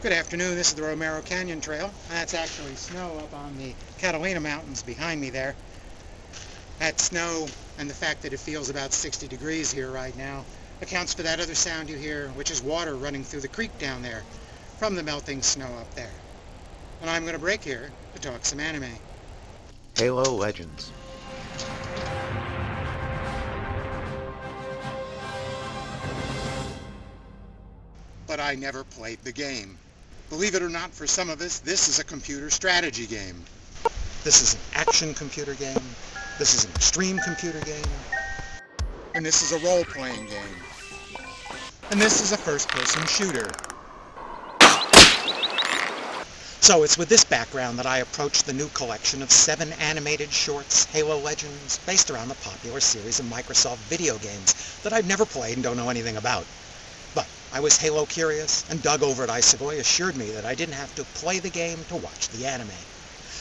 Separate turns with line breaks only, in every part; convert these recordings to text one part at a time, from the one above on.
Good afternoon. This is the Romero Canyon Trail. That's actually snow up on the Catalina mountains behind me there. That snow and the fact that it feels about 60 degrees here right now accounts for that other sound you hear, which is water running through the creek down there from the melting snow up there. And I'm going to break here to talk some anime.
Halo Legends.
But I never played the game. Believe it or not, for some of us, this is a computer strategy game. This is an action computer game. This is an extreme computer game. And this is a role-playing game. And this is a first-person shooter. So it's with this background that I approached the new collection of 7 animated shorts, Halo Legends, based around the popular series of Microsoft video games that I've never played and don't know anything about. But I was Halo curious, and Doug over at Icigoy assured me that I didn't have to play the game to watch the anime.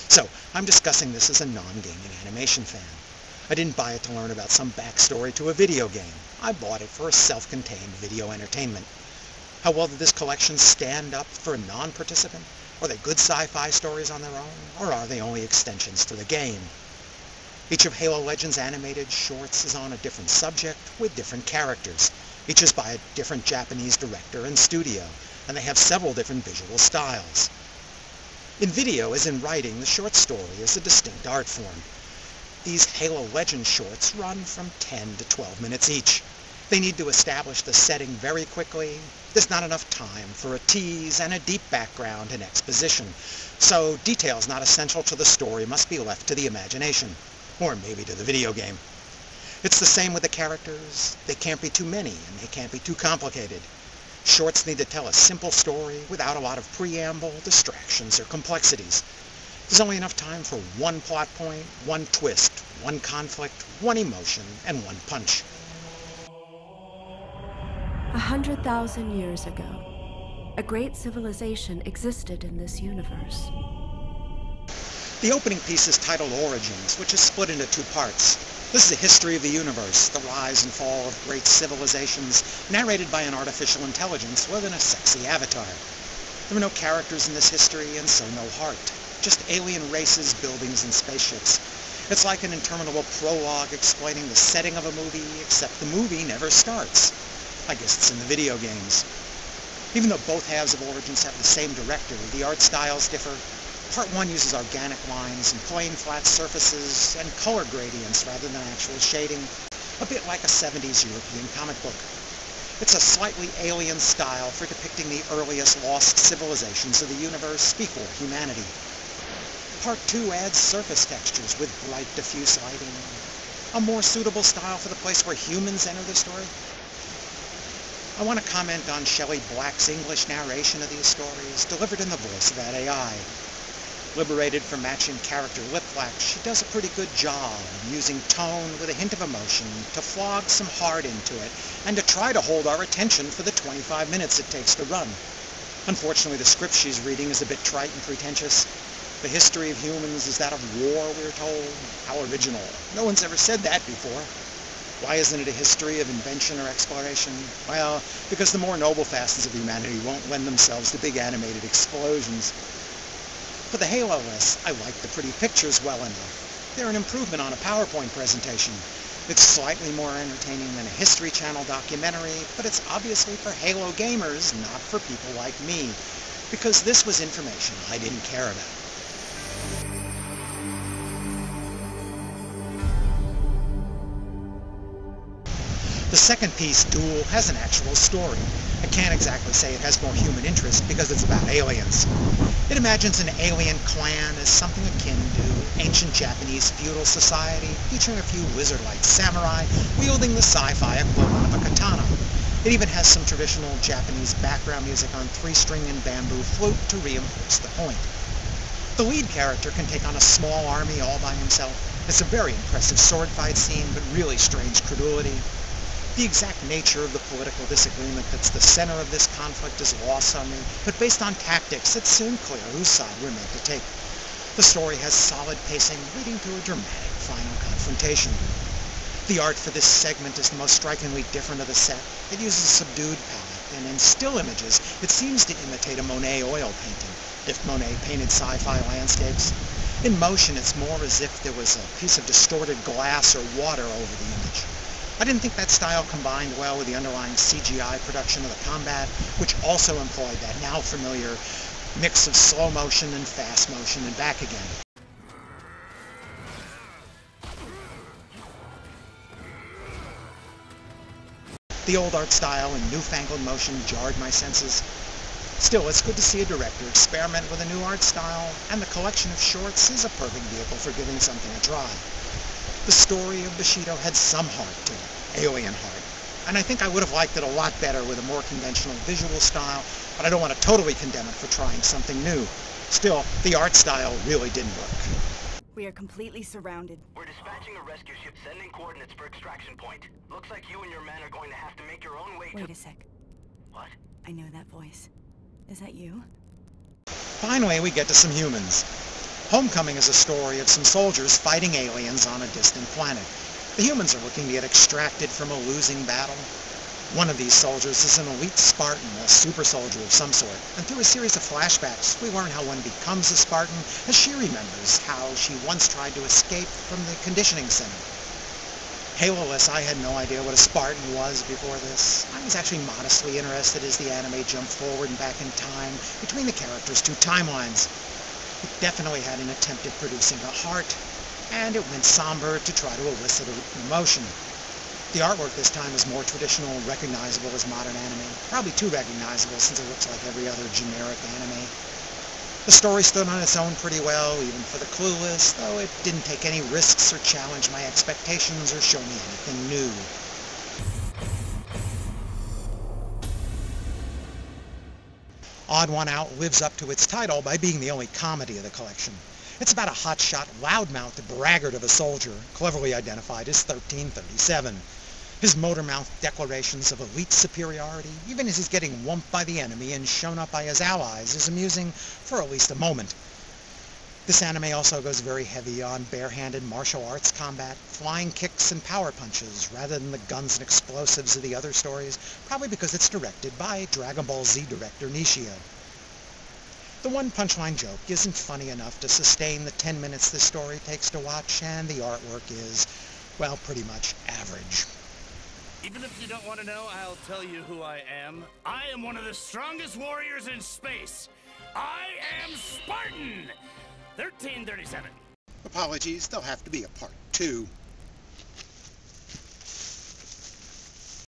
So I'm discussing this as a non-gaming animation fan. I didn't buy it to learn about some backstory to a video game. I bought it for a self-contained video entertainment. How well did this collection stand up for a non-participant? Are they good sci-fi stories on their own, or are they only extensions to the game? Each of Halo Legends' animated shorts is on a different subject with different characters. Each is by a different Japanese director and studio, and they have several different visual styles. In video, as in writing, the short story is a distinct art form. These Halo Legends shorts run from 10 to 12 minutes each. They need to establish the setting very quickly. There's not enough time for a tease and a deep background and exposition, so details not essential to the story must be left to the imagination, or maybe to the video game. It's the same with the characters. They can't be too many, and they can't be too complicated. Shorts need to tell a simple story without a lot of preamble, distractions, or complexities. There's only enough time for one plot point, one twist, one conflict, one emotion, and one punch.
100,000 years ago, a great civilization existed in this universe.
The opening piece is titled Origins, which is split into 2 parts. This is a history of the universe, the rise and fall of great civilizations, narrated by an artificial intelligence within a sexy avatar. There are no characters in this history, and so no heart. Just alien races, buildings, and spaceships. It's like an interminable prologue explaining the setting of a movie, except the movie never starts. I guess it's in the video games. Even though both halves of Origins have the same director, the art styles differ. Part 1 uses organic lines and plain flat surfaces and color gradients rather than actual shading, a bit like a 70s European comic book. It's a slightly alien style for depicting the earliest lost civilizations of the universe before humanity. Part 2 adds surface textures with bright diffuse lighting, a more suitable style for the place where humans enter the story. I want to comment on Shelley Black's English narration of these stories, delivered in the voice of that AI. Liberated from matching character lip flaps, she does a pretty good job of using tone with a hint of emotion to flog some heart into it, and to try to hold our attention for the 25 minutes it takes to run. Unfortunately, the script she's reading is a bit trite and pretentious. The history of humans is that of war, we're told. How original. No one's ever said that before. Why isn't it a history of invention or exploration? Well, because the more noble facets of humanity won't lend themselves to big animated explosions. For the Halo list, I like the pretty pictures well enough. They're an improvement on a PowerPoint presentation. It's slightly more entertaining than a History Channel documentary, but it's obviously for Halo gamers, not for people like me, because this was information I didn't care about. The second piece, Duel, has an actual story. I can't exactly say it has more human interest because it's about aliens. It imagines an alien clan as something akin to ancient Japanese feudal society, featuring a few wizard-like samurai wielding the sci-fi equivalent of a katana. It even has some traditional Japanese background music on 3-string and bamboo flute to reinforce the point. The lead character can take on a small army all by himself. It's a very impressive sword fight scene, but really strange credulity. The exact nature of the political disagreement that's the center of this conflict is lost on me, but based on tactics, it's soon clear whose side we're meant to take. The story has solid pacing, leading to a dramatic final confrontation. The art for this segment is the most strikingly different of the set. It uses a subdued palette, and in still images, it seems to imitate a Monet oil painting, if Monet painted sci-fi landscapes. In motion, it's more as if there was a piece of distorted glass or water over the image. I didn't think that style combined well with the underlying CGI production of the combat, which also employed that now familiar mix of slow motion and fast motion and back again. The old art style and newfangled motion jarred my senses. Still, it's good to see a director experiment with a new art style, and the collection of shorts is a perfect vehicle for giving something a try. The story of Bushido had some heart to it, alien heart, and I think I would have liked it a lot better with a more conventional visual style, but I don't want to totally condemn it for trying something new. Still, the art style really didn't work.
We are completely surrounded.
We're dispatching a rescue ship sending coordinates for extraction point. Looks like you and your men are going to have to make your own way to...
Wait a sec.
What?
I know that voice. Is that you?
Finally, we get to some humans. Homecoming is a story of some soldiers fighting aliens on a distant planet. The humans are looking to get extracted from a losing battle. One of these soldiers is an elite Spartan, a super soldier of some sort, and through a series of flashbacks, we learn how one becomes a Spartan as she remembers how she once tried to escape from the conditioning center. Halo-less, I had no idea what a Spartan was before this. I was actually modestly interested as the anime jumped forward and back in time between the characters' two timelines. It definitely had an attempt at producing a heart, and it went somber to try to elicit emotion. The artwork this time is more traditional and recognizable as modern anime. Probably too recognizable since it looks like every other generic anime. The story stood on its own pretty well, even for the clueless, though it didn't take any risks or challenge my expectations or show me anything new. Odd One Out lives up to its title by being the only comedy of the collection. It's about a hotshot, loudmouthed braggart of a soldier, cleverly identified as 1337. His motor-mouthed declarations of elite superiority, even as he's getting whumped by the enemy and shown up by his allies, is amusing for at least a moment. This anime also goes very heavy on barehanded martial arts combat, flying kicks and power punches, rather than the guns and explosives of the other stories, probably because it's directed by Dragon Ball Z director Nishio. The one punchline joke isn't funny enough to sustain the 10 minutes this story takes to watch, and the artwork is, well, pretty much average.
Even if you don't want to know, I'll tell you who I am. I am one of the strongest warriors in space. I am Spartan! 1337.
Apologies, there'll have to be a part 2.